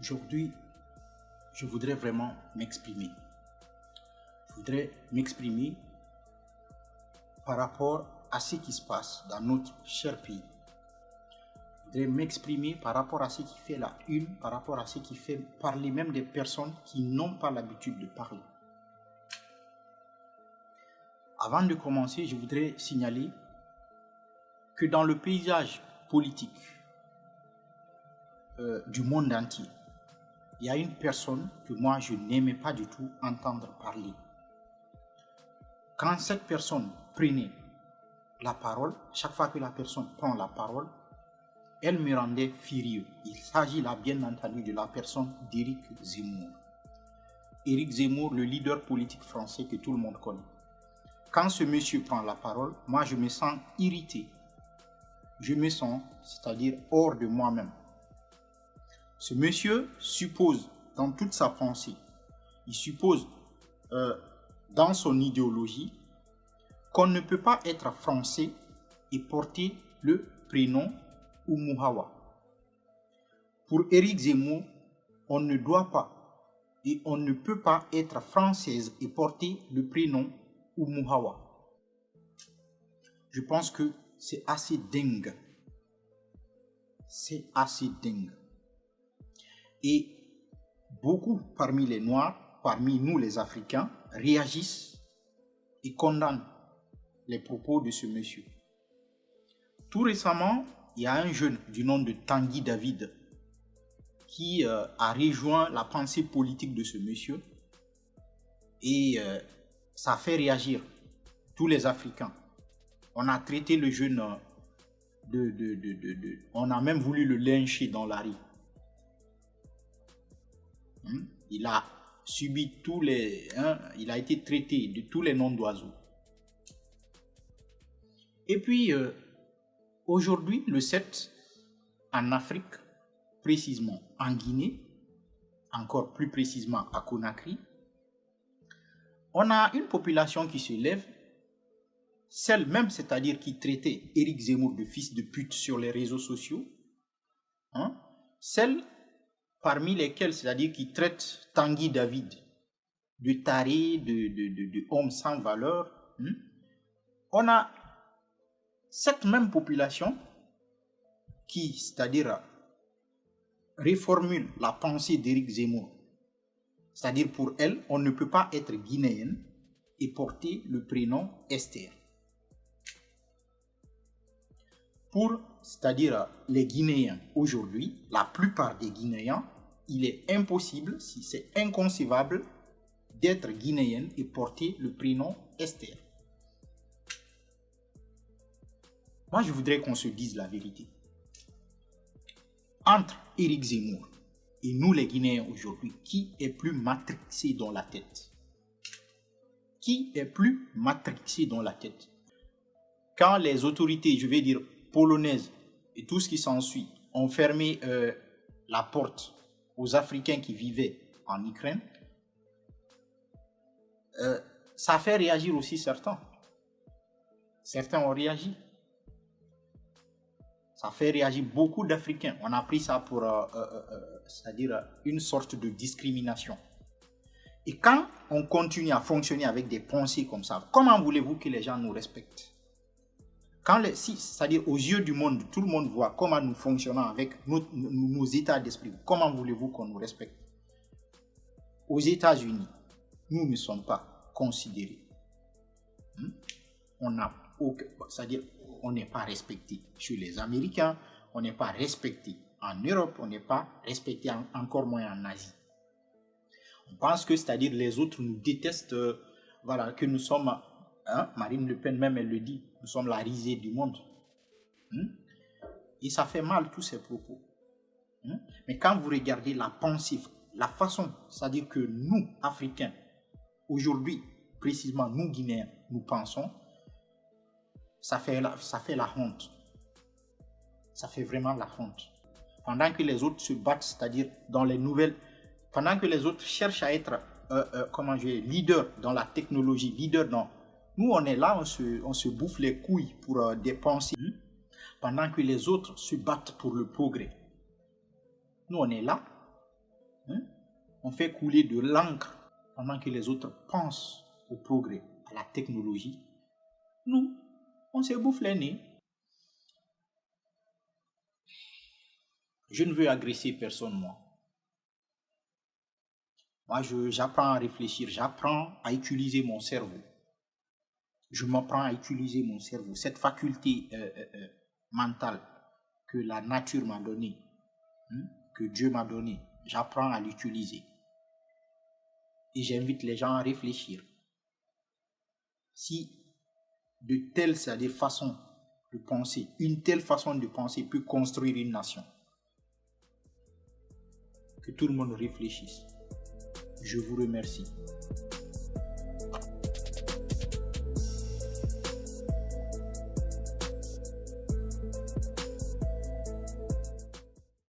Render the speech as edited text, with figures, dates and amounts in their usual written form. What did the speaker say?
Aujourd'hui, je voudrais vraiment m'exprimer. Je voudrais m'exprimer par rapport à ce qui se passe dans notre cher pays. Je voudrais m'exprimer par rapport à ce qui fait la une, par rapport à ce qui fait parler même des personnes qui n'ont pas l'habitude de parler. Avant de commencer, je voudrais signaler que dans le paysage politique du monde entier, il y a une personne que moi je n'aimais pas du tout entendre parler. Quand cette personne prenait la parole, chaque fois que la personne prend la parole, elle me rendait furieux. Il s'agit là bien entendu de la personne d'Éric Zemmour. Éric Zemmour, le leader politique français que tout le monde connaît. Quand ce monsieur prend la parole, moi je me sens irrité. Je me sens, c'est-à-dire hors de moi-même. Ce monsieur suppose dans toute sa pensée, il suppose dans son idéologie qu'on ne peut pas être français et porter le prénom Oumuhawa. Pour Éric Zemmour, on ne doit pas et on ne peut pas être française et porter le prénom Oumuhawa. Je pense que c'est assez dingue. C'est assez dingue. Et beaucoup parmi les Noirs, parmi nous les Africains, réagissent et condamnent les propos de ce monsieur. Tout récemment, il y a un jeune du nom de Tanguy David qui a rejoint la pensée politique de ce monsieur et ça fait réagir tous les Africains. On a traité le jeune on a même voulu le lyncher dans la rue. Il a subi il a été traité de tous les noms d'oiseaux. Et puis, aujourd'hui, le 7, en Afrique, précisément en Guinée, encore plus précisément à Conakry, on a une population qui se lève, celle même, c'est-à-dire qui traitait Éric Zemmour de fils de pute sur les réseaux sociaux, celle parmi lesquels, c'est-à-dire qui traite Tanguy David de taré, de homme sans valeur, on a cette même population qui, c'est-à-dire, réformule la pensée d'Éric Zemmour. C'est-à-dire pour elle, on ne peut pas être guinéenne et porter le prénom Esther. Pour, c'est-à-dire les Guinéens aujourd'hui, la plupart des Guinéens, il est impossible, si c'est inconcevable, d'être guinéenne et porter le prénom Esther. Moi, je voudrais qu'on se dise la vérité. Entre Éric Zemmour et nous les Guinéens aujourd'hui, qui est plus matrixé dans la tête? Qui est plus matrixé dans la tête? Quand les autorités, je vais dire polonaises et tout ce qui s'ensuit, ont fermé la porte aux Africains qui vivaient en Ukraine, ça fait réagir aussi certains. Certains ont réagi. Ça fait réagir beaucoup d'Africains. On a pris ça pour, c'est-à-dire une sorte de discrimination. Et quand on continue à fonctionner avec des pensées comme ça, comment voulez-vous que les gens nous respectent? C'est-à-dire aux yeux du monde, tout le monde voit comment nous fonctionnons avec nos états d'esprit. Comment voulez-vous qu'on nous respecte? Aux États-Unis, nous ne sommes pas considérés. C'est-à-dire on n'est pas respecté chez les Américains, on n'est pas respecté en Europe, on n'est pas respecté encore moins en Asie. On pense que, c'est-à-dire les autres nous détestent, voilà, que nous sommes, Marine Le Pen même elle le dit, nous sommes la risée du monde. Et ça fait mal tous ces propos. Mais quand vous regardez la pensée, la façon, c'est-à-dire que nous, Africains, aujourd'hui, précisément nous, Guinéens, nous pensons, ça fait la honte. Ça fait vraiment la honte. Pendant que les autres se battent, c'est-à-dire dans les nouvelles, pendant que les autres cherchent à être, leader dans la technologie, leader dans... Nous, on est là, on se bouffe les couilles pour des pensées, pendant que les autres se battent pour le progrès. Nous, on est là, Hein? On fait couler de l'encre pendant que les autres pensent au progrès, à la technologie. Nous, on se bouffe les nez. Je ne veux agresser personne, moi. Moi, j'apprends à réfléchir, j'apprends à utiliser mon cerveau. Je m'apprends à utiliser mon cerveau, cette faculté mentale que la nature m'a donnée, que Dieu m'a donnée. J'apprends à l'utiliser. Et j'invite les gens à réfléchir. Si de telles, c'est-à-dire façons de penser, une telle façon de penser peut construire une nation, que tout le monde réfléchisse. Je vous remercie.